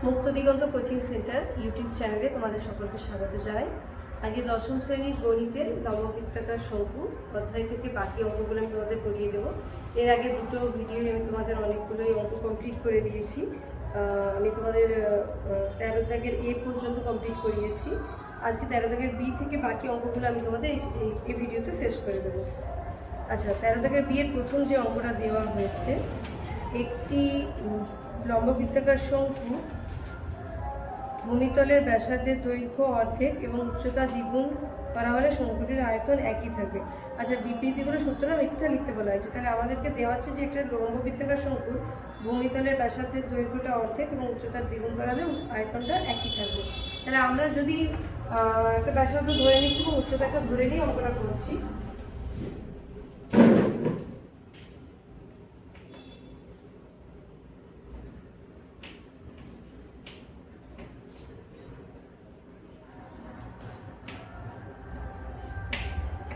মুক্ত দিগন্ত coaching centre YouTube চ্যানেলে তোমাদের সকলকে স্বাগত জানাই। আজকে দশম শ্রেণীর গণিতের লম্ববৃত্তাকার শঙ্কু অধ্যায় থেকে বাকি অঙ্কগুলো আমি তোমাদের করিয়ে দেবো। এর আগে দুটো ভিডিও আমি তোমাদের অনেকগুলোই অঙ্ক কমপ্লিট করে দিয়েছি। আমি তোমাদের 13 দাগের এ পর্যন্ত কমপ্লিট করিয়েছি। আজকে 13 দাগের বি থেকে বাকি অঙ্কগুলো আমি তোমাদের এই ভিডিওতে শেষ করে দেবো। আচ্ছা, 13 দাগের বি এর প্রথম যে অঙ্কটা দেওয়া হয়েছে, একটি লম্ববৃত্তাকার শঙ্কু ভূমিতলের ব্যাসার্ধের দৈর্ঘ্য অর্ধেক এবং উচ্চতা দ্বিগুণ করা হলে শঙ্কুটির আয়তন একই থাকবে। আচ্ছা, বিবৃতিগুলো সত্য না মিথ্যা লিখতে বলা হয়েছে। তাহলে আমাদেরকে দেওয়া আছে যে একটা লম্ববৃত্তাকার শঙ্কুর ভূমিতলের ব্যাসার্ধের দৈর্ঘ্যটা অর্ধেক এবং উচ্চতার দ্বিগুণ করা হলে আয়তনটা একই থাকবে। তাহলে আমরা যদি একটা ব্যাসার্ধ ধরে নিচ্ছি এবং উচ্চতাটা ধরে নিয়ে অঙ্কটা করছি।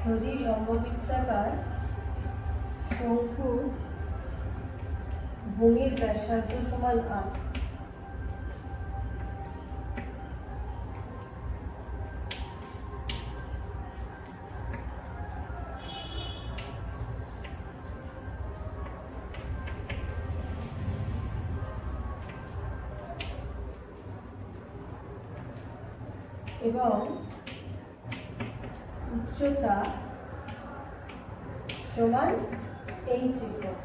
যদি লম্ববৃত্তাকার শঙ্কু ভূমির ব্যাসার্ধ সমান r, এবং উচ্চতা সমান h একক।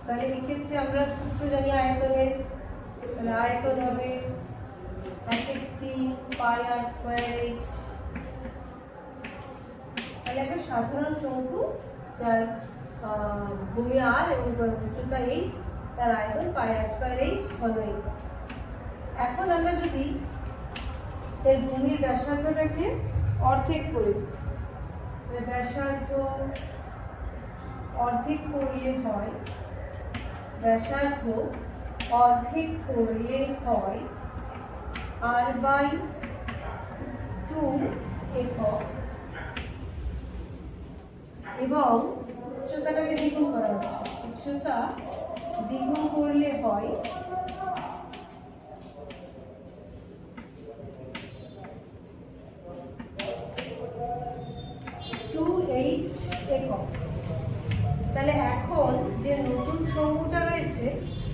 তাহলে এক্ষেত্রে আমরা সূত্র জানি আয়তনের। তাহলে আয়তন হবে 1/3πr²h। তাহলে একটা সাধারণ শঙ্কু যার ভূমি r এবং উচ্চতা h, তার আয়তন πr²h ঘন একক। এখন আমরা যদি এর ভূমির ব্যাসার্ধটাকে অর্ধেক করি, ব্যাসার্ধ অর্ধেক করলে হয়, ব্যাসার্ধ অর্ধেক করলে হয় r/2 একক এবং উচ্চতাটাকে দ্বিগুণ করা হচ্ছে। উচ্চতা দ্বিগুণ করলে হয় 2h একক। তাহলে এখন যে নতুন শঙ্কুটা রয়েছে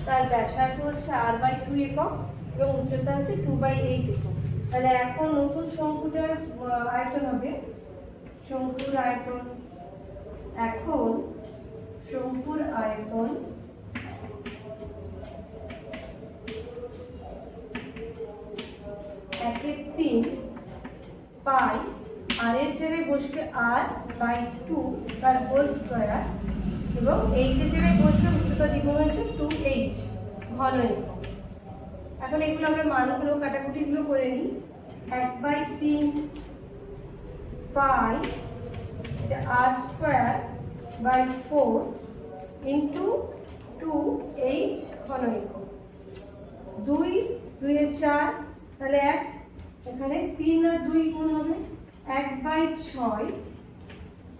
তার ব্যাসার্ধ হচ্ছে r/2 একক এবং উচ্চতা হচ্ছে 2/h একক। তাহলে এখন নতুন শঙ্কুটার আয়তন হবে, শঙ্কুর আয়তন, এখন শঙ্কুর আয়তন 1/3 পাই, আর এর জায়গায় বসবে r/2 তার হোল স্কয়ার এবং h এর জায়গায় বসবে উচ্চতা দ্বিগুণ হচ্ছে 2h ঘন একক। এখন এগুলো আমরা মানগুলো কাটাকুটিগুলো করে নিই। 1/3 পাই r²/4 ইন্টু 2h ঘন একক। 2 এ 4, তাহলে 1, এখানে 3 আর 2 গুণ হবে 1/6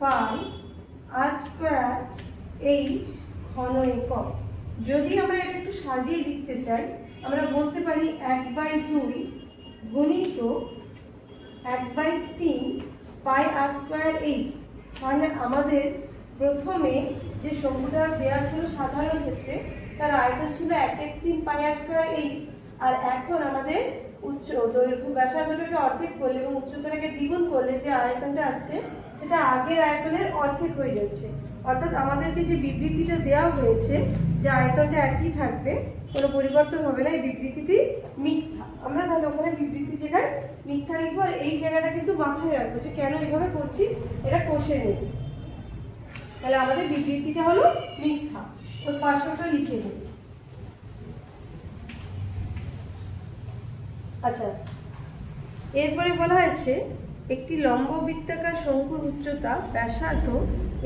পাই r²h ঘন একক। যদি আমরা এটা একটু সাজিয়ে লিখতে চাই, আমরা বলতে পারি 1/2 গুণিত 1/3 পাই r²h। মানে আমাদের প্রথমে যে শঙ্কুটা দেওয়া ছিল সাধারণ ক্ষেত্রে তার আয়তন ছিল 1/3 পাই r²h, আর এখন আমাদের উচ্চ দৈর্ঘ্য ব্যাসার্ধটাকে অর্ধেক করলে এবং উচ্চতাটাকে দ্বিগুণ করলে যে আয়তনটা আসছে সেটা আগের আয়তনের অর্ধেক হয়ে যাচ্ছে। অর্থাৎ আমাদেরকে যে বিবৃতিটা দেওয়া হয়েছে যে আয়তনটা একই থাকবে, কোনো পরিবর্তন হবে না, এই বিবৃতিটি মিথ্যা। আমরা তাহলে ওখানে বিবৃতির জায়গায় মিথ্যা লিখবো, আর এই জায়গাটা কিন্তু মাথায় রাখবো যে কেন এইভাবে করছি, এটা কষে নেব। তাহলে আমাদের বিবৃতিটা হলো মিথ্যা, ওর পাশেটা লিখে নেব। আচ্ছা, এরপরে বলা হয়েছে একটি লম্ববৃত্তাকার শঙ্কুর উচ্চতা, ব্যাসার্ধ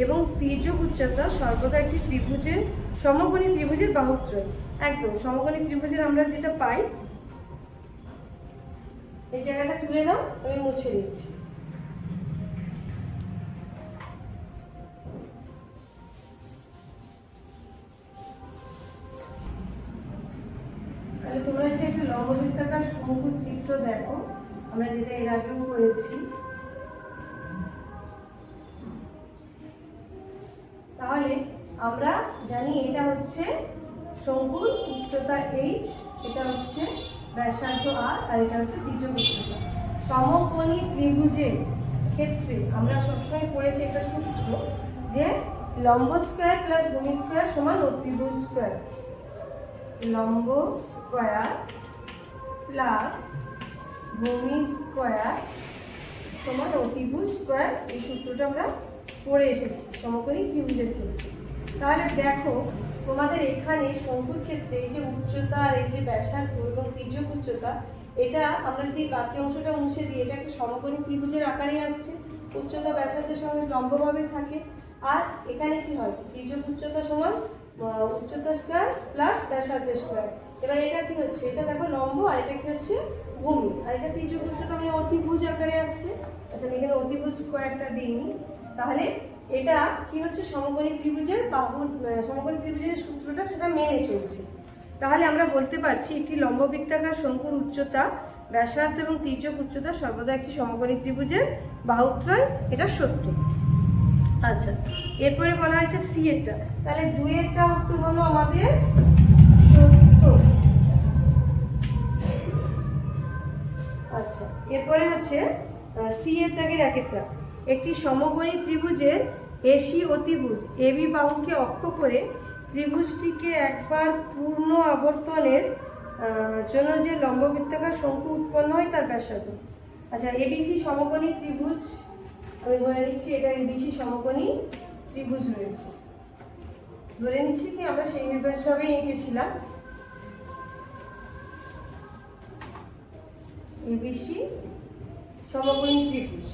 এবং তির্যক উচ্চতা সর্বদা একটি ত্রিভুজের, সমকোণী ত্রিভুজের বাহুত্রয়। একদম সমকোণী ত্রিভুজের আমরা যেটা পাই, এই জায়গাটা তুলে নাও, আমি মুছে দিচ্ছি। তাহলে তোমরা যদি একটা লম্ববৃত্তাকার শঙ্কুর চিত্র দেখো, আমরা যেটা এর আগেও করেছি, তাহলে আমরা জানি এটা হচ্ছে শঙ্কুর উচ্চতা h, এটা হচ্ছে ব্যাসার্ধ r, আর এটা হচ্ছে তির্যক উচ্চতা। সমকোণী ত্রিভুজের ক্ষেত্রে আমরা সবসময় পড়েছি একটা সূত্র, যে লম্ব স্কয়ার প্লাস ভূমি স্কয়ার সমান অতিভুজ স্কয়ার। লম্ব স্কয়ার প্লাস ভূমি স্কয়ার সমান অতিভুজ স্কয়ার, এই সূত্রটা আমরা পড়ে এসেছি সমকোণী ত্রিভুজের ক্ষেত্রে। তাহলে দেখো তোমাদের এখানে শঙ্কুর ক্ষেত্রে এই যে উচ্চতা আর এই যে ব্যাসার্ধ এবং তির্যক উচ্চতা, এটা আমরা যদি বাকি অংশটা মুছে দিই, এটা একটা সমকোণী ত্রিভুজের আকারে আসছে। উচ্চতা ব্যাসার্ধের সঙ্গে লম্বভাবে থাকে, আর এখানে কি হয়, তির্যক উচ্চতা সমান উচ্চতা স্কয়ার প্লাস ব্যাসার্ধ স্কয়ার। এবার এটা কি হচ্ছে, এটা দেখো লম্ব, আর এটা কি হচ্ছে ভূমি, আর এটা তির্যক উচ্চতা মানে অতিভুজ আকারে আসছে। আচ্ছা, আমি এখানে অতিভুজ স্কয়ারটা দিইনি। তাহলে এটা কি হচ্ছে, সমকোণী ত্রিভুজের বাহু, সমকোণী ত্রিভুজের সূত্রটা সেটা মেনে চলছে। তাহলে আমরা বলতে পারছি একটি লম্ববৃত্তাকার শঙ্কুর উচ্চতা, ব্যাসার্ধ এবং তির্যক উচ্চতা সর্বদা একটি সমকোণী ত্রিভুজের বাহুত্রয়, এটা সত্য। আচ্ছা, এরপরে বলা হয়েছে সি এরটা, তাহলে 2 এরটা উত্তর হলো আমাদের সত্য। আচ্ছা, এরপরে হচ্ছে সি এর দাগের একটা, একটি সমকোণী ত্রিভুজের এসি অতিভুজ এবি বাহুকে অক্ষ করে ত্রিভুজটিকে একবার পূর্ণ আবর্তনের জন্য যে লম্ববৃত্তাকার শঙ্কু উৎপন্ন হয় তার ব্যাসার্ধ। আচ্ছা, এবিসি সমকোণী ত্রিভুজ, আমি ধরে নিচ্ছি এটা এবিসি সমকোণী ত্রিভুজ রয়েছে, ধরে নিচ্ছি কি আমরা সেই হিসাবেই এঁকেছিলাম এবিসি সমকোণী ত্রিভুজ।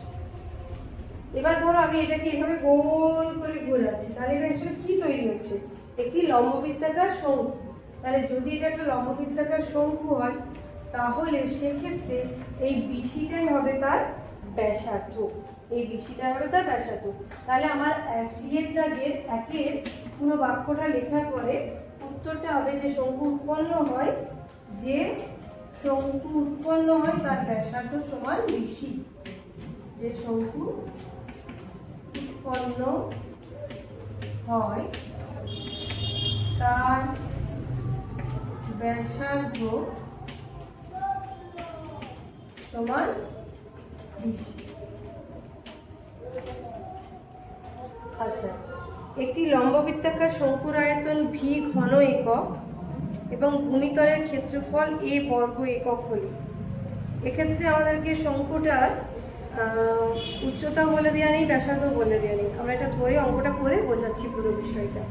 এবার ধরো আমি এটাকে এভাবে গোল করে ঘোরাচ্ছি, তাহলে এটা আসলে কি তৈরি হচ্ছে, একটি লম্ববৃত্তাকার শঙ্কু। তাহলে যদি এটা একটা লম্ববৃত্তাকার শঙ্কু হয়, তাহলে সেক্ষেত্রে এই বিসিটাই হবে তার ব্যাসার্ধ, এই বিসিটাই হবে তার ব্যাসার্ধ। তাহলে আমার সি এর দাগের একের পুরো বাক্যটা লেখার পরে উত্তরটা হবে যে শঙ্কু উৎপন্ন হয়, যে শঙ্কু উৎপন্ন হয় তার ব্যাসার্ধ সমান বিসি, যে শঙ্কু উৎপন্ন হয় তার ব্যাসার্ধ সমান বিসি। আচ্ছা, একটি লম্ববৃত্তাকার শঙ্কুর আয়তন ভি ঘন একক এবং ভূমিতলের ক্ষেত্রফল এ বর্গ একক হলে, এক্ষেত্রে আমাদেরকে শঙ্কুটার উচ্চতা বলে দেওয়া নেই, ব্যাসার্ধ বলে দেওয়া নেই, আমরা এটা ধরে অঙ্কটা করে বোঝাচ্ছি পুরো বিষয়টা।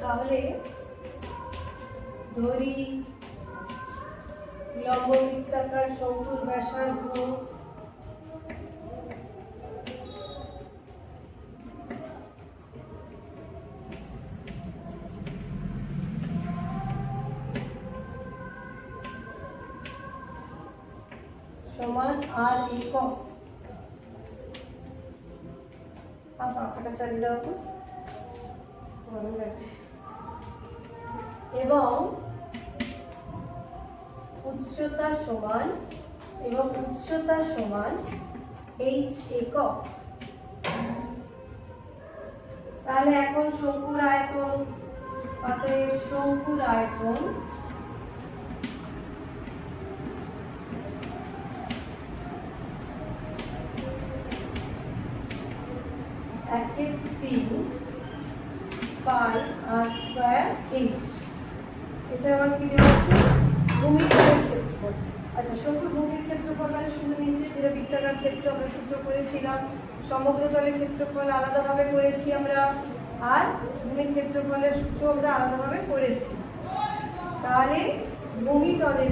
তাহলে ধরি লম্ববৃত্তাকার শঙ্কুর ব্যাসার্ধ সমান আর একক, পাখাটা চালিয়ে দাও তো, ভালো লাগছে, এবং উচ্চতা সমান এইচ একক। তাহলে এখন শঙ্কুর আয়তন, অতএব শঙ্কুর আয়তন একের 3 পাই আর স্কয়ার এইচ। এছাড়া আমার কি রয়েছে, ভূমিতলের ক্ষেত্রফল। আচ্ছা, শঙ্কুর ভূমির ক্ষেত্রফল মানে শুনে নিচে, যেটা বৃত্তাকার ক্ষেত্র আমরা সূত্র করেছিলাম, সমগ্র তলের ক্ষেত্রফল আলাদাভাবে করেছি আমরা, আর ভূমির ক্ষেত্রফলের সূত্র আমরা আলাদাভাবে করেছি। তাহলে ভূমিতলের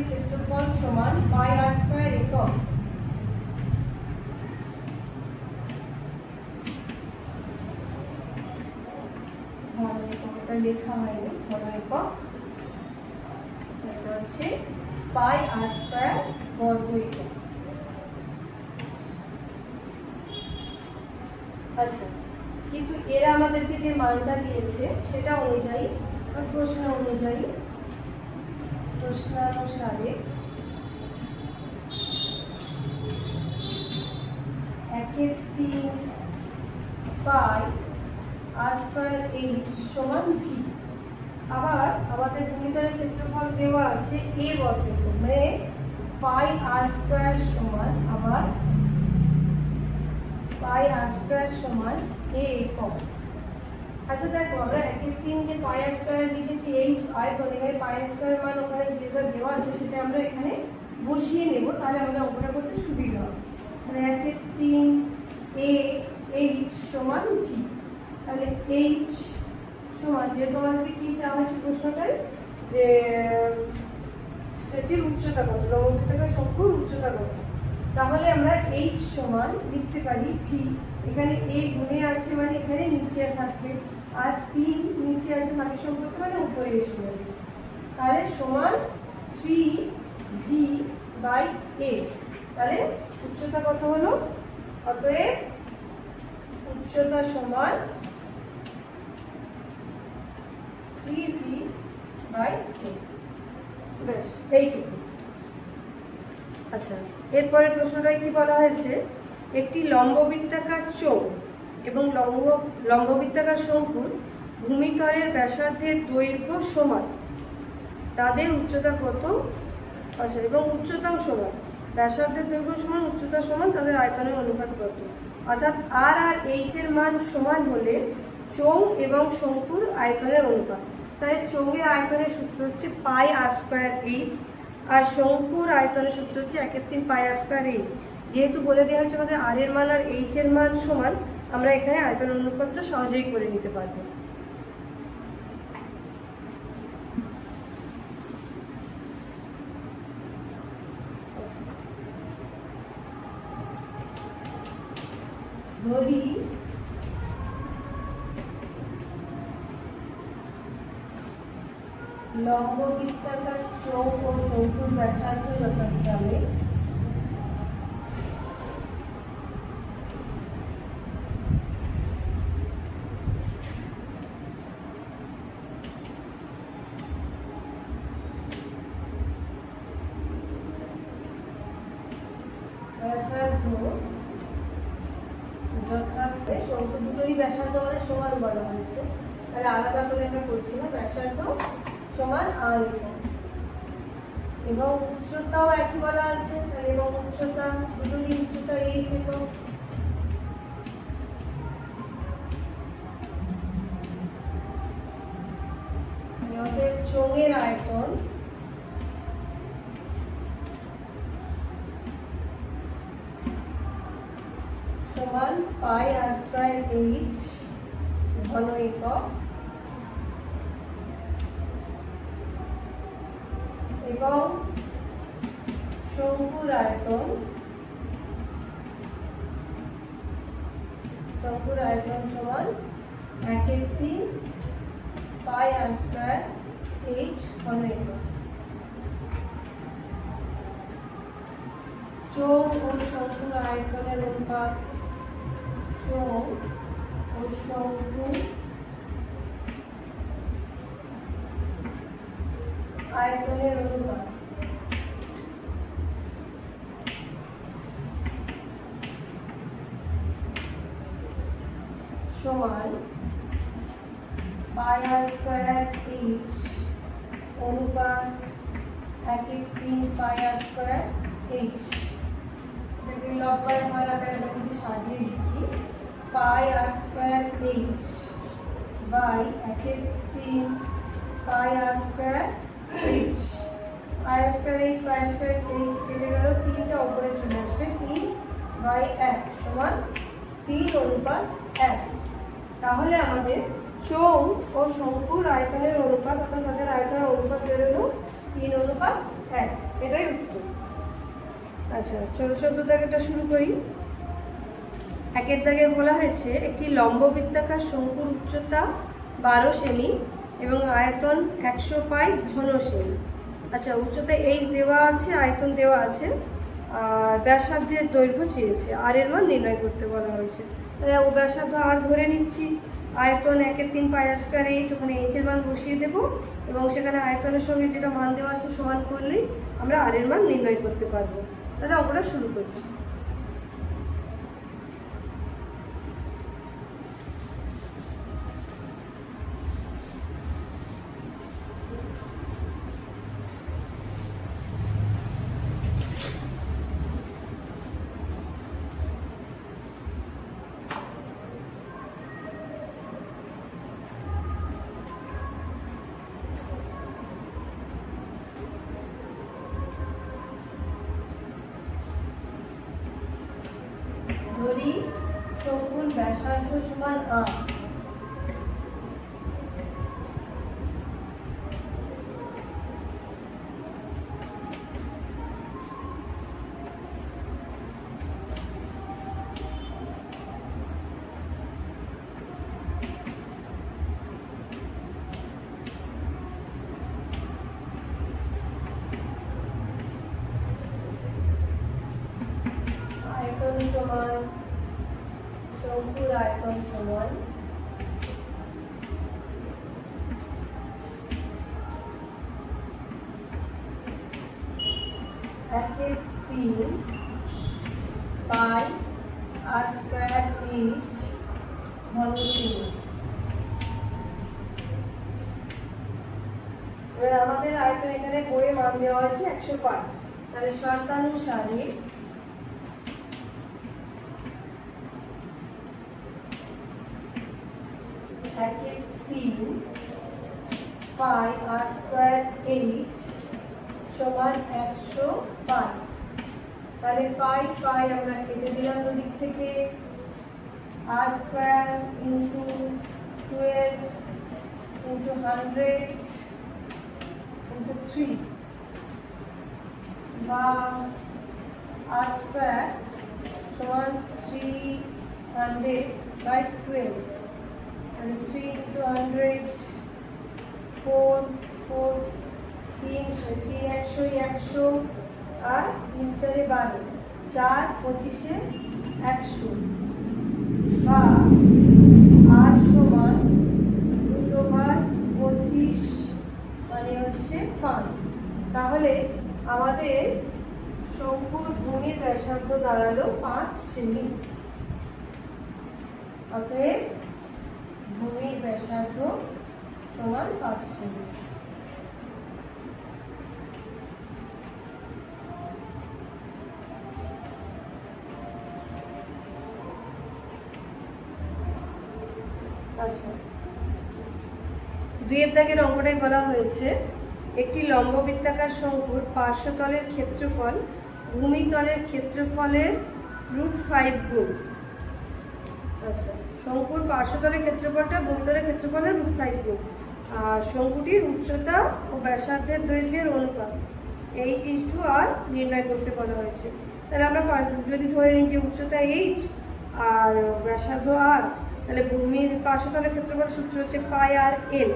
ক্ষেত্রফল সমান পাই আর স্কয়ার একক। লেখা হয়নি, ঘন একক, এটা হচ্ছে পাই আর স্কয়ার বর্গ একক। আচ্ছা, কিন্তু এরা আমাদেরকে যে মানটা দিয়েছে সেটা অনুযায়ী বা প্রশ্নানুসারে 1/3 পাই আর স্কয়ার এইচ সমান ভি। আবার আমাদের ভূমিতলের ক্ষেত্রফল দেওয়া আছে এ বর্গমূল, মানে পাই আর স্কয়ার সমান আবার পাই আর স্কয়ার সমান এ একক। আচ্ছা দেখো, আমরা 1/3 যে পাই আর স্কয়ার লিখেছি এইচ আয়তন, এখানে পাই আর স্কয়ার মান ওখানে যেটা দেওয়া আছে সেটা আমরা এখানে বসিয়ে নেব, তাহলে আমাদের অঙ্কটা করতে সুবিধা হবে। মানে 1/3 এ এইচ সমান ভি। তাহলে এইচ সমান, যেহেতু আমাদেরকে কি চাওয়া হয়েছে প্রশ্নটায়, যে সেটির উচ্চতা কত, লম্ববৃত্তাকার শঙ্কুর উচ্চতা কত, তাহলে আমরা এইচ সমান লিখতে পারি ভি। এখানে এ গুণে আছে মানে এখানে নিচে থাকবে, আর 3 নিচে আছে বাকি সম্পর্কে মানে উপরে এসে যাবে, তাহলে সমান 3v/a। তাহলে উচ্চতা কত হলো? অতএব উচ্চতা সমান 3v/a। বেশ, এইটুকু। আচ্ছা, এরপরে প্রশ্নটায় কি বলা হয়েছে, একটি লম্ববৃত্তাকার চোঙ এবং লম্ববৃত্তাকার শঙ্কুর ভূমিতলের ব্যাসার্ধের দৈর্ঘ্য সমান, তাদের উচ্চতা কত? আচ্ছা, এবং উচ্চতাও সমান, ব্যাসার্ধের দৈর্ঘ্য সমান, উচ্চতা সমান, তাদের আয়তনের অনুপাত কত? অর্থাৎ আর আর এইচ এর মান সমান হলে চোঙ এবং শঙ্কুর আয়তনের অনুপাত। তাই চোঙের আয়তনের সূত্র হচ্ছে পাই আর স্কয়ার এইচ, আর শঙ্কুর আয়তনের সূত্র হচ্ছে 1/3 পাই আর স্কয়ার এইচ। যেহেতু বলে দেওয়া হচ্ছে আমাদের আর এর মান আর এইচ এর মান সমান, আমরা এখানে আয়তনের অনুপাতটা সহজেই করে নিতে পারবো। ধরি লম্ববৃত্তাকার চোঙ ও শঙ্কুর ব্যাসার্ধ যথাক্রমে শঙ্কু দুটোরই ব্যাসার্ধ আমাদের সমান বলা হয়েছে, তাহলে আলাদা করে আমরা করছি না, ব্যাসার্ধ সমান আর একক, এবং উচ্চতাও একই বলা আছে, তাহলে এবং উচ্চতা দুটোরই উচ্চতা এইচ একক। অতএব চোঙের আয়তন সমান পাই আর স্কয়ার এইচ ঘন একক, এবং শঙ্কুর আয়তন সমান 1/3 পাই আর স্কয়ার এইচ ঘন একক। চোঙ ও শঙ্কুর আয়তনের অনুপাত, চোঙ ও শঙ্কু আয়তনের অনুপাত সমান পাই আর স্কয়ার এইচ অনুপাত 1/3 পাই আর স্কয়ার এইচ। এটাকে লম্বায় হয় আকারে যদি সাজিয়ে লিখি, pi r square h by 1/3 pi r square h. Pi r square h, pi r square h কেটে গেল, 3টা উপরে চলে আসবে, 3/1 সমান 3:1। তাহলে আমাদের চোঙ ও শঙ্কুর আয়তনের অনুপাত, অর্থাৎ তাদের আয়তনের অনুপাত বেরোলো 3:1। এটাই উত্তর। আচ্ছা, ছোট দাগেরটা শুরু করি। 1 দাগে বলা হয়েছে একটি লম্ববৃত্তাকার শঙ্কুর উচ্চতা 12 সেমি এবং আয়তন 100 পাই ঘন সেমি। আচ্ছা, উচ্চতা এইচ দেওয়া আছে, আয়তন দেওয়া আছে, আর ব্যাসার্ধের দৈর্ঘ্য চেয়েছে, আর এর মান নির্ণয় করতে বলা হয়েছে। তাহলে ও ব্যাসার্ধ আর ধরে নিচ্ছি, আয়তন 1/3 পাই আর স্কয়ার এইচ, ওখানে এইচ এর মান বসিয়ে দেবো এবং সেখানে আয়তনের সঙ্গে যেটা মান দেওয়া আছে সমান করলেই আমরা আর এর মান নির্ণয় করতে পারবো। তাহলে অঙ্কটা শুরু করছি। ধরি শঙ্কুর ব্যাসার্ধ সমান r, আয়তন সমান, শঙ্কুর আয়তন সমান 1/3 পাই আর স্কয়ার এইচ ঘনসীমা। এবার আমাদের আয়তন এখানে বইয়ে মান দেওয়া হয়েছে 100 পাই, তাহলে শর্তানুসারে পাই আর স্কয়ার এইচ সমান 100 পাই। তাহলে পাই পাই আমরা কেটে দিলাম দুদিক থেকে, আর স্কয়ার ইন্টু 12 ইন্টু 100 ইন্টু 3 বা আর স্কয়ার সমান 300 বাই 12। 3 into 100 4 4 300 100 আর 3 4 12 4 25 100 বা আর সমান √25 মানে হচ্ছে 5। তাহলে আমাদের শঙ্কুর ভূমির ব্যাসার্ধ দাঁড়ালো 5 সেমি। অতএব ভূমির ব্যাসার্ধ সমান 5 সেমি। আচ্ছা, 2 এর দাগের অঙ্কটাই বলা হয়েছে একটি লম্ববৃত্তাকার শঙ্কুর পার্শ্বতলের ক্ষেত্রফল ভূমিতলের ক্ষেত্রফলের √5 গুণ। আচ্ছা, শঙ্কুর পার্শ্বতলের ক্ষেত্রফলটা ভূমিতলের ক্ষেত্রফলের √5 গুণ, আর শঙ্কুটির উচ্চতা ও ব্যাসার্ধের দৈর্ঘ্যের অনুপাত h/r নির্ণয় করতে বলা হয়েছে। তাহলে আমরা যদি ধরে নিই যে উচ্চতা h আর ব্যাসার্ধ r, তাহলে ভূমির পার্শ্বতলের ক্ষেত্রফল সূত্র হচ্ছে পাই আর এল।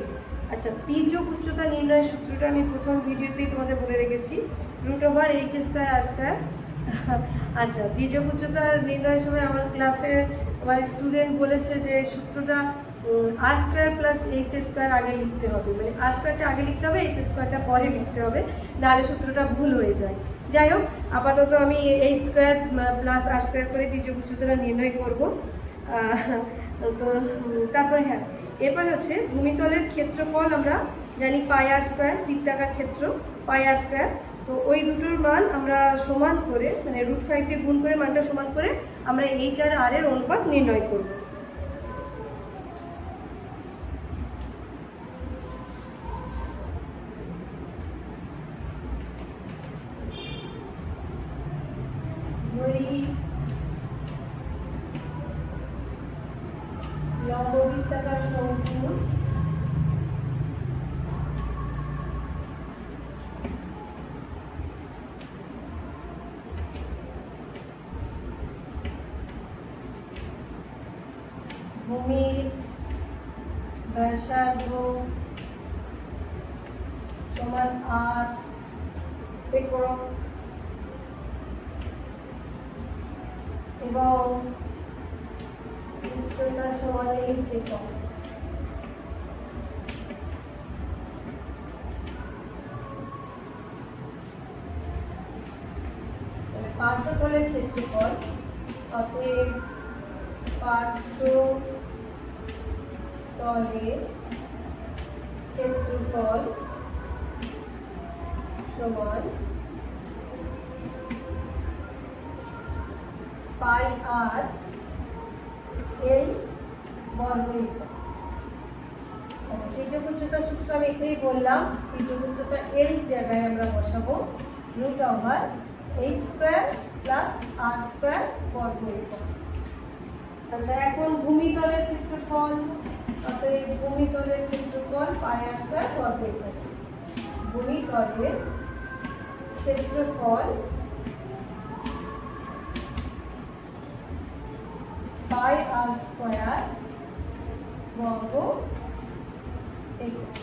আচ্ছা, পি যোগ উচ্চতা নির্ণয়ের সূত্রটা আমি প্রথম ভিডিওতেই তোমাদের বলে রেখেছি, √h²r²। আচ্ছা, দ্বিযোগ উচ্চতা নির্ণয়ের সময় আমার ক্লাসে আমার স্টুডেন্ট বলেছে যে সূত্রটা r² + h² আগে লিখতে হবে, মানে r² আগে লিখতে হবে, h² পরে লিখতে হবে, নাহলে সূত্রটা ভুল হয়ে যায়। যাই হোক, আপাতত আমি h² + r² করে দ্বিযোগ উচ্চতাটা নির্ণয় করব। তো তারপরে হ্যাঁ, এরপরে হচ্ছে ভূমিতলের ক্ষেত্রফল আমরা জানি পাই r², বৃত্তাকার ক্ষেত্র পাই r²। তো ওই দুটোর মান আমরা সমান করে, মানে √5 দিয়ে গুণ করে মানটা সমান করে আমরা h আর r এর অনুপাত নির্ণয় করব। লম্ববৃত্তাকার শঙ্কু ভূমির ব্যাসার্ধ সমান r একক এবং উচ্চতা সমান h একক। পার্শ্বতলের ক্ষেত্রফল, অতএব পার্শ্বতলের ক্ষেত্রফল সমান পাই আর এল বর্গ একক। আচ্ছা, তির্যক উচ্চতার সূত্র আমি এখানেই বললাম। তির্যক উচ্চতা এল জায়গায় আমরা বসাবো root over h square plus r square বর্গ একক। আচ্ছা, এখন ভূমিতলের ক্ষেত্রফল, অতএব ভূমিতলের ক্ষেত্রফল পাই আর স্কয়ার বর্গ একক। ভূমিতলের ক্ষেত্রফল পাই আর স্কয়ার বর্গ একক।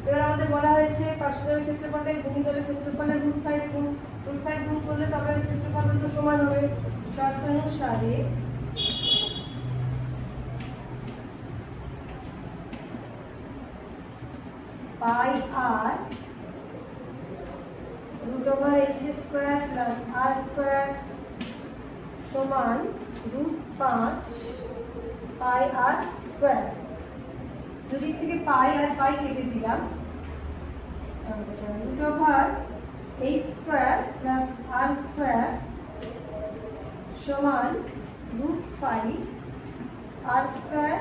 এবার আমাদের বলা হয়েছে পার্শ্বতলের ক্ষেত্রফলটাই ভূমিতলের ক্ষেত্রফলের √5 গুণ, √5 গুণ করলে তবে ক্ষেত্রফল দুটো সমান হবে। শর্ত অনুসারে পাই আর √h square plus r square সমান √5 পাই আর স্কয়ার। দুদিক থেকে পাই আর পাই কেটে দিলাম। আচ্ছা, √h square plus r square সমান √5 r স্কয়ার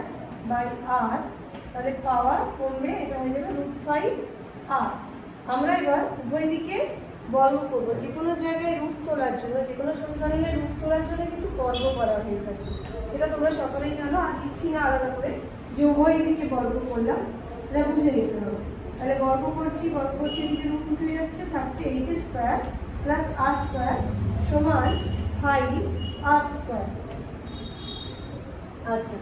বাই r। তাহলে পাওয়ার কমবে, এটা হয়ে যাবে √5 r। আমরা এবার উভয় দিকে বর্গ করব। যে কোনো জায়গায় রুট তোলার জন্য, যে কোনো সমীকরণের রুট তোলার জন্য কিন্তু বর্গ করা হয়ে থাকে। সেটা তোমরা সকলেই জানো, আর দিচ্ছি না আলাদা করে যে উভয় দিকে বর্গ করলাম, এটা বুঝে নিতে হবে। তাহলে বর্গ করছি এদিকে রুট উঠে যাচ্ছে, থাকছে h square plus r square সমান 5r স্কয়ার। আচ্ছা,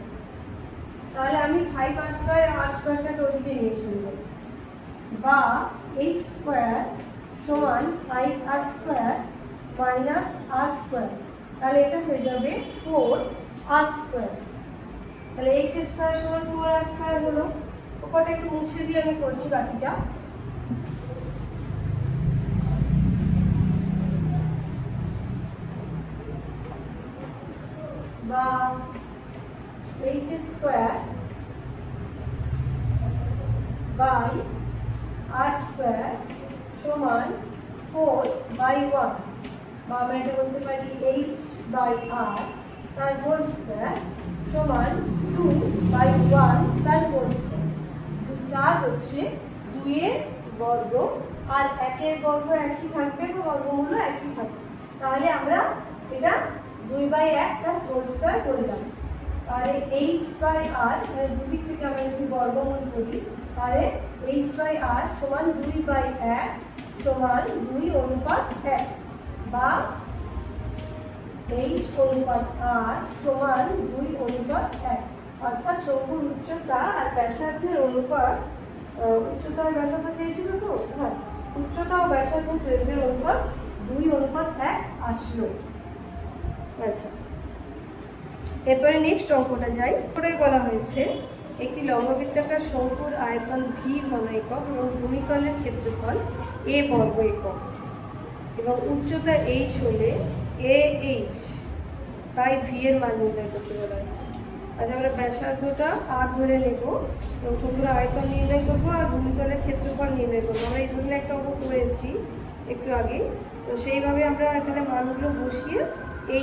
তাহলে আমি 5r স্কয়ার r স্কয়ারটাকে ওদিকে নিয়ে চলে যাব, বা h স্কয়ার সমান 5r square minus r square. তাহলে এটা হয়ে যাবে 4r স্কয়ার। তাহলে h স্কয়ার সমান 4r স্কয়ার হলো। ওপরটা একটু মুছে দিয়ে আমি করছি বাকিটা। বা h square by r square সমান 4/1, বা আমরা এটা বলতে পারি h বাই r তার হোল স্কয়ার সমান 2/1 তার হোল স্কয়ার। 4 হচ্ছে 2 এর বর্গ, আর 1 এর বর্গ একই থাকবে, বা বর্গমূল একই থাকবে। তাহলে আমরা এটা 2/1 তার হোল স্কয়ার করলাম। তাহলে h বাই r, মানে দুদিক থেকে আমরা যদি বর্গমূল করি, তাহলে h বাই r সমান 2/1 সমান 2:1, বা h অনুপাত r সমান 2:1। অর্থাৎ শঙ্কুর উচ্চতা আর ব্যাসার্ধের অনুপাত, উচ্চতা আর ব্যাসার্ধ চেয়েছিল তো, হ্যাঁ, উচ্চতা ও ব্যাসার্ধ দৈর্ঘ্যের অনুপাত 2:1 আসলো। আচ্ছা, এরপরে নেক্সট অঙ্কটা যাই। ওটাই বলা হয়েছে একটি লম্ববৃত্তাকার শঙ্কুর আয়তন v ঘন একক এবং ভূমিতলের ক্ষেত্রফল a বর্গ একক এবং উচ্চতা h হলে ah বাই v এর মান নির্ণয় করতে বলা হয়েছে। আচ্ছা, আমরা ব্যাসার্ধটা r ধরে নেব এবং শঙ্কুর আয়তন নির্ণয় করবো আর ভূমিতলের ক্ষেত্রফল নির্ণয় করবো। আমরা এই ধরনের একটা অঙ্ক করে এসেছি একটু আগে, তো সেইভাবে আমরা এখানে মানগুলো বসিয়ে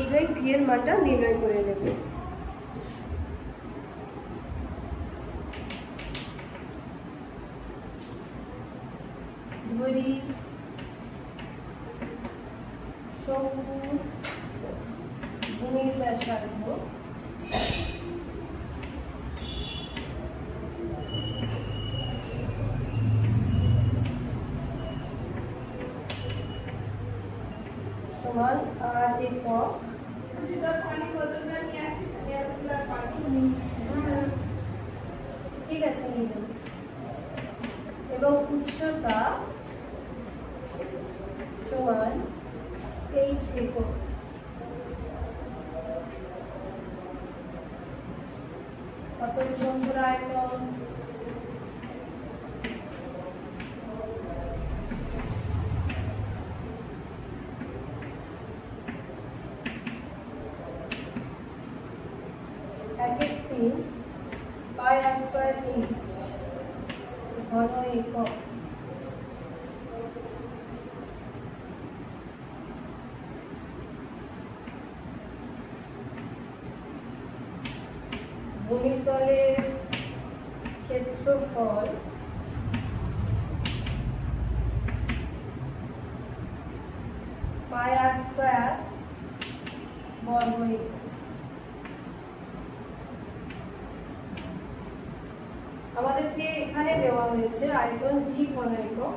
h বাই v এর মানটা নির্ণয় করে নেব। ধরি শঙ্কুর ভূমির ব্যাসার্ধ সমান r একক। ঠিক আছে, নিয়ে যাবো। এবং উচ্চতা সমান এইচ একক। অতএব শঙ্কুর আয়তন একের 3 পাই আর স্কয়ার এইচ ঘন একক। ভূমিতলের ক্ষেত্রফল পাই আর স্কয়ার বর্গ একক। আমাদেরকে এখানে দেওয়া হয়েছে আয়তন ভি ঘন একক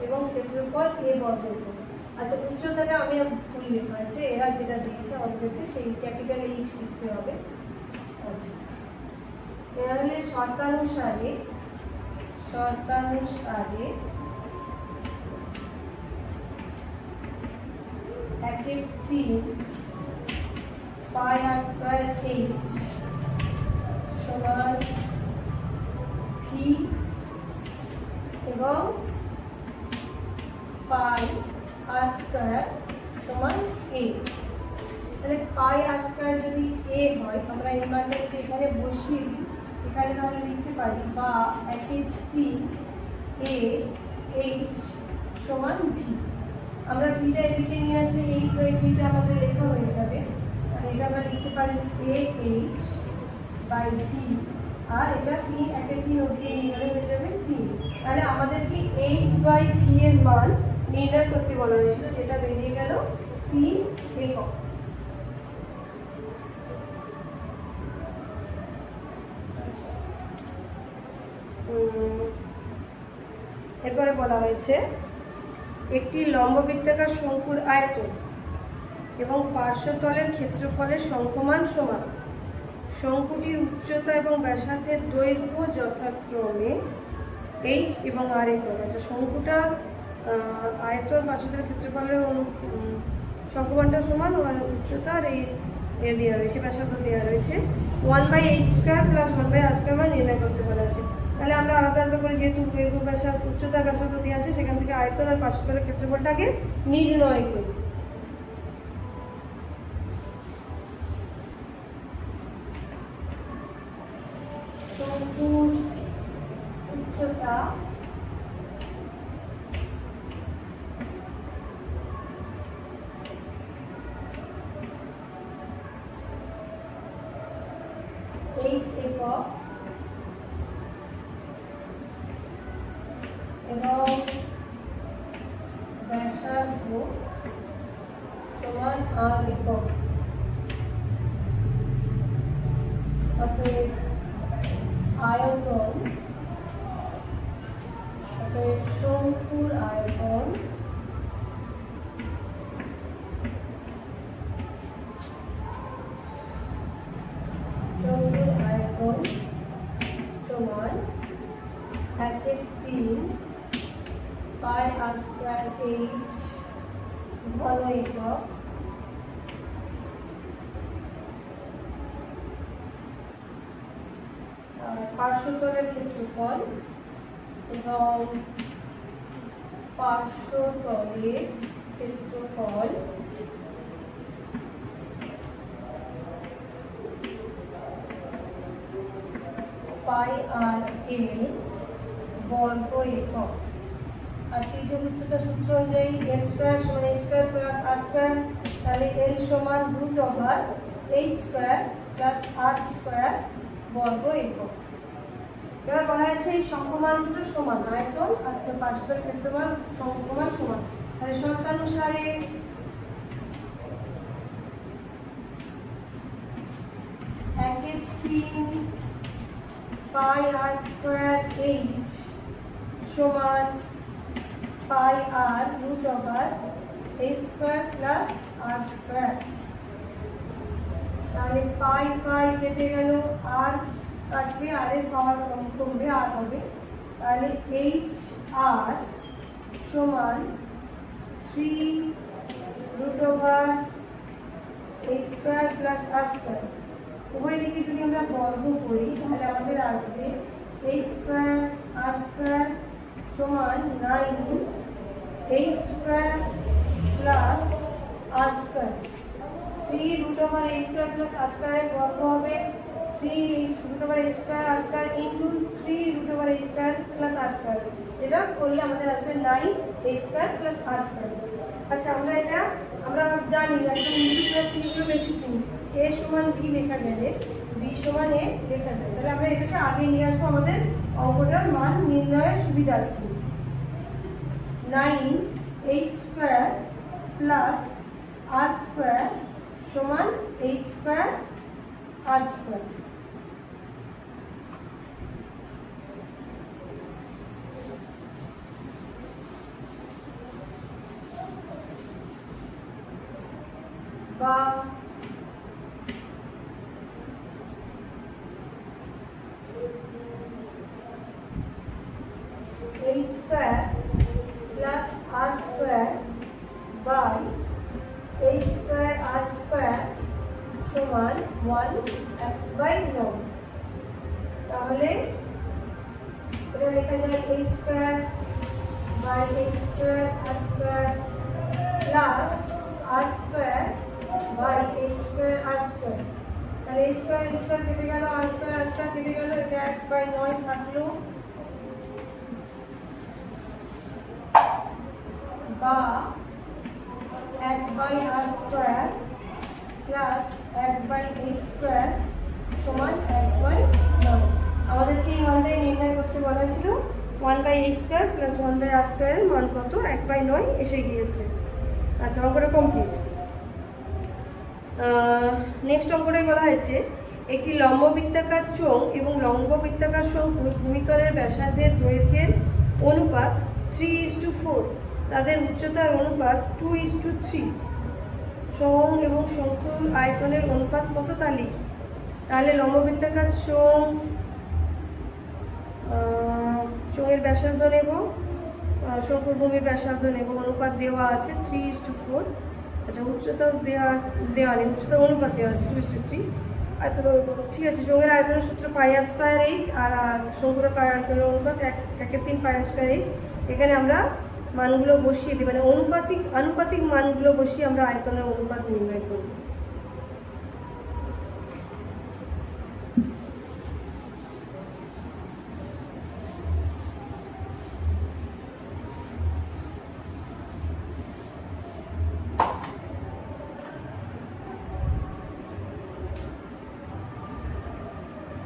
এবং ক্ষেত্রফল এ বর্গ একক। আচ্ছা, উচ্চতাটা আমি ভুল লেখা আছে, এরা যেটা দিয়েছে আমাদেরকে সেই ক্যাপিটাল এইচ লিখতে হবে। আচ্ছা, এরা হলে শর্তানুসারে একের 3 পাই আর স্কয়ার এইচ সমান ভি এবং পাই আর স্কয়ার সমান এ। তাহলে পাই আর স্কয়ার যদি এ হয়, আমরা এই মানটা যদি এখানে বসিয়ে দিই, এখানে তাহলে লিখতে পারি বা একের 3 এ এইচ সমান ভি। আমরা ভিটা এদিকে নিয়ে আসলে এইচ বাই ভিটা আমাদের লেখা হয়ে যাবে, আর এটা আমরা লিখতে পারি এ এইচ বাই ভি, আর এটা 3 একের 3 ওদিকে নিয়ে গেলে হয়ে যাবে 3। তাহলে আমাদেরকে এইচ বাই ভি এর মান নির্ণয় করতে বলা হয়েছিল, যেটা বেরিয়ে গেল 3 একক। এরপরে বলা হয়েছে একটি লম্ববৃত্তাকার শঙ্কুর আয়তন এবং পার্শ্বতলের ক্ষেত্রফলের সংখ্যমান সমান। শঙ্কুটির উচ্চতা এবং ব্যাসার্ধের দৈর্ঘ্য যথাক্রমে এইচ এবং আর একক। আচ্ছা, শঙ্কুটার আয়তন পার্শ্বতলের ক্ষেত্রফলের সংখ্যমানটা সমান, উচ্চতা আর এই দেওয়া রয়েছে, ব্যাসার্ধ দেওয়া রয়েছে। 1/h² + 1/r² মান নির্ণয় করতে বলা আছে। তাহলে আমরা আলাদা আলাদা করে, যেহেতু দৈর্ঘ্য ব্যাসার্ধ উচ্চতা ব্যাসার্ধ দেওয়া আছে, সেখান থেকে আয়তন আর পার্শ্বতলের ক্ষেত্রফলটাকে নির্ণয় করি। শঙ্কুর উচ্চতা এইচ একক এবং ব্যাসার্ধ সমান আর একক। অতএব আয়তন, অতএব শঙ্কুর আয়তন সমান একের 3 পাই আর স্কয়ার এইচ ঘন একক পার্শ্বতলের ক্ষেত্রফল এবং পার্শ্বতলের ক্ষেত্রফল পাই আর এল বর্গ একক। আর তির্যক উচ্চতা সূত্র অনুযায়ী এল স্কয়ার সমান এইচ স্কয়ার প্লাস আর স্কয়ার, তাহলে এল সমান √এইচ স্কয়ার প্লাস আর স্কয়ার বর্গ একক। এবার বলা আছে এই সংখ্যমান দুটো সমান, আয়তন আর পার্শ্বতলের ক্ষেত্রফল সংখ্যমান সমান। তাহলে শর্তানুসারে একের 3 পাই আর স্কয়ার এইচ সমান পাই আর √এইচ স্কয়ার প্লাস আর স্কয়ার। তাহলে পাই পাই কেটে গেল, আর কাটবে, আর এর পাওয়ার কমবে, আর হবে। তাহলে এইচ আর সমান 3√h² প্লাস r²। উভয় দিকে যদি আমরা বর্গ করি তাহলে আমাদের আসবে h² r² সমান 9h² plus r²। 3√h² plus r² এর বর্গ হবে 3h² r² into 3√h² plus r², যেটা করলে আমাদের আসবে 9h² প্লাস r²। আচ্ছা, আমরা জানি একদম ইন্টু প্লাস ইন্টু বেশি a সমান b লেখা যাবে, b সমান a লেখা যায়। তাহলে আমরা এটাকে আগে নিয়ে আসবো আমাদের অঙ্কটার মান নির্ণয়ের সুবিধার্থে। 9h² প্লাস r² সমান h² r²। বা h² plus r² by h² r² সমান 1/9। তাহলে এটা লেখা যায় h² by h² r² plus r² by h² r²। তাহলে h² কেটে গেল, r² কেটে গেল, এটা 1/9 থাকলো। বা 1/r² প্লাস 1/h² সমান 1/9। আমাদেরকে এই মানটাই নির্ণয় করতে বলা ছিল। 1/h² প্লাস 1/r² এর মান কত? 1/9 এসে গিয়েছে। আচ্ছা, অঙ্কটা কমপ্লিট। নেক্সট অঙ্কটাই বলা হয়েছে একটি লম্ব বৃত্তাকার চোঙ এবং লম্ব বৃত্তাকার শঙ্কুর ভূমিতলের ব্যাসার্ধের দৈর্ঘ্যের অনুপাত 3:4, তাদের উচ্চতার অনুপাত 2:3। চোঙ এবং শঙ্কুর আয়তনের অনুপাত কত তা লিখি। তাহলে লম্ব বৃত্তাকার চোঙের ব্যাসার্ধ নেব, শঙ্কুর ভূমির ব্যাসার্ধ নেব, অনুপাত দেওয়া আছে 3:4। আচ্ছা, উচ্চতাও দেওয়া নেই, উচ্চতার অনুপাত দেওয়া আছে 2:3। ঠিক আছে। চোঙের আয়তনের সূত্র πr²h আর শঙ্কুর আয়তনের অনুপাত 1/3 πr²h। এখানে আমরা মানগুলো বসিয়ে দিই, মানে আনুপাতিক মানগুলো বসিয়ে আমরা আয়তনের অনুপাত নির্ণয় করব।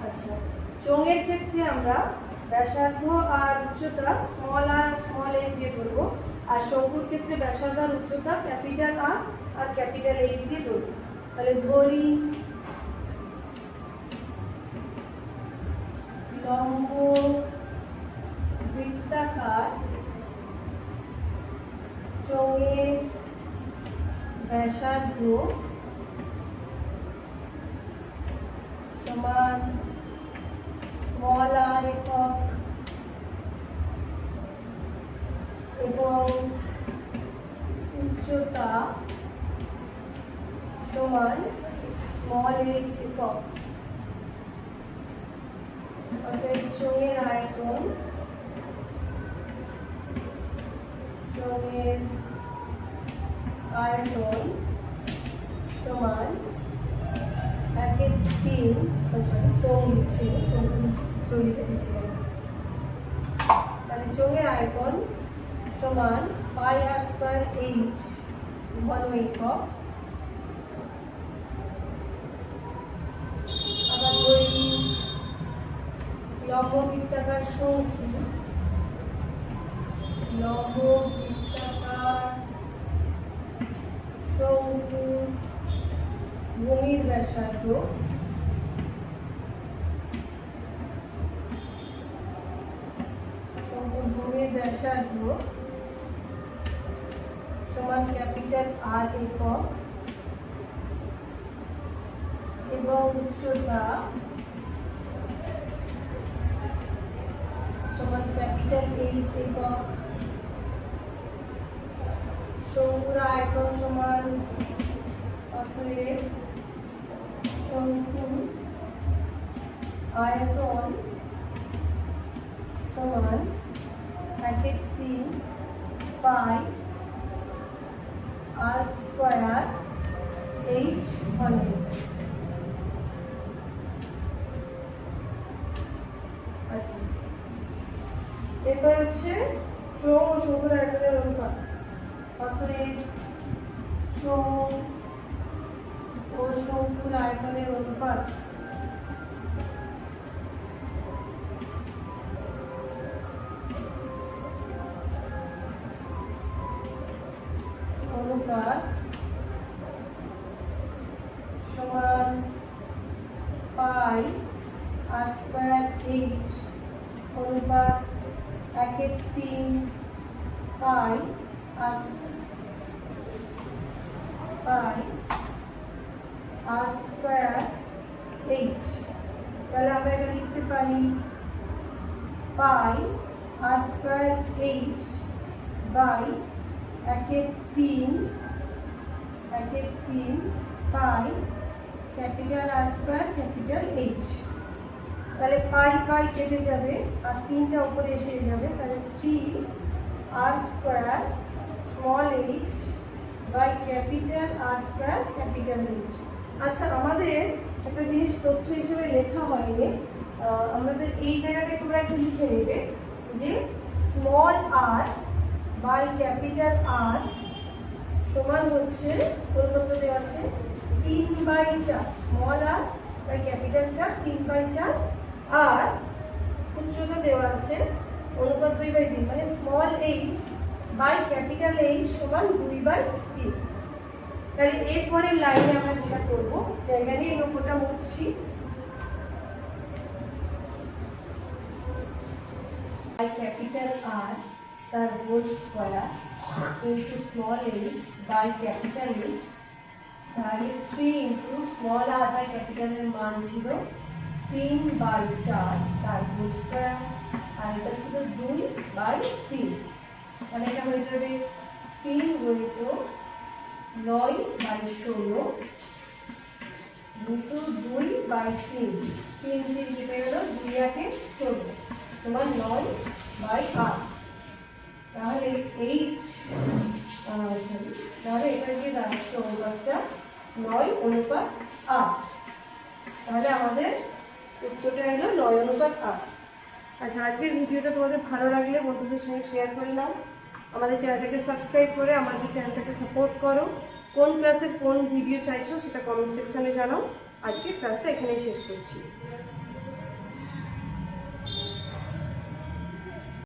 আচ্ছা, চোঙের ক্ষেত্রে আমরা ব্যাসার্ধ আর উচ্চতা স্মল আর স্মল h দিয়ে ধরবো, আর শঙ্কুর ক্ষেত্রে ব্যাসার্ধ আর উচ্চতা ক্যাপিটাল আর আর ক্যাপিটাল H দিয়ে ধরবো। তাহলে ধরি লম্ব বৃত্তাকার চোঙের ব্যাসার্ধ সমান স্মল আর একক এবং উচ্চতা সমান স্মল h একক। অতএব চোঙের আয়তন সমান 1/3, চোঙ লিখছি, তাহলে চোঙের আয়তন সমান πr²h ঘন একক। আবার ধরি লম্ব বৃত্তাকার শঙ্কু, ভূমির ব্যাসার্ধ সমান ক্যাপিটাল আর একক এবং উচ্চতা সমান ক্যাপিটাল H একক শঙ্কুর আয়তন সমান, অতএব শঙ্কুর আয়তন সমান 1/3 পাই আর স্কয়ার এইচ ঘনমিটার। আচ্ছা, এরপর হচ্ছে চোঙ ও শঙ্কুর আয়তনের অনুপাত। অতএব চোঙ ও শঙ্কুর আয়তনের অনুপাত সমান পাই আর স্কয়ার এইচ অনুপাত 1/3 পাই আর স্কয়ার এইচ। তাহলে আমরা এটা লিখতে পারি pi r square h by 1/3 pi capital R square capital H. তাহলে পাই পাই কেটে যাবে আর 3টা উপরে এসে যাবে, তাহলে 3 r square small H by capital R square capital H. আচ্ছা, আমাদের একটা জিনিস তথ্য হিসেবে লেখা হয়নি, আমাদের এই জায়গাটায় তোমরা একটু লিখে নেবে যে small R by capital R সমান হচ্ছে কত দেওয়া আছে 3/4, স্মল আর বাই ক্যাপিটাল 4 3/4, আর উচ্চতা দেওয়া আছে অনুপাত 2/3, মানে small H by capital H সমান 2/3। তাহলে এরপরের লাইনে আমরা যেটা করবো, জায়গা নিয়ে নম্বরটা মুছছি, বাই ক্যাপিটাল আর তার whole square into small H by capital H, তাহলে 3 ইন্টু স্মল আর বাই ক্যাপিটালের মান ছিল 3/4 তার হোল স্কয়ার, আর এটা ছিল 2/3। তাহলে এটা হয়ে যাবে 3 গুণিত 9/16 ইন্টু 2/3, 3 কেটে গেল, 2/16 সমান 9/8। তাহলে তাহলে এটা কি দাঁড়াচ্ছে অনুপাতটা 9/8। তাহলে আমাদের উত্তরটা এলো 9/8। আচ্ছা, আজকের ভিডিওটা তোমাদের ভালো লাগলে বন্ধুদের সঙ্গে শেয়ার করে নাও, আমাদের চ্যানেলটাকে সাবস্ক্রাইব করে আমাদের চ্যানেলটাকে সাপোর্ট করো। কোন ক্লাসের কোন ভিডিও চাইছো সেটা কমেন্ট সেকশনে জানাও। আজকের ক্লাসটা এখানেই শেষ করছি।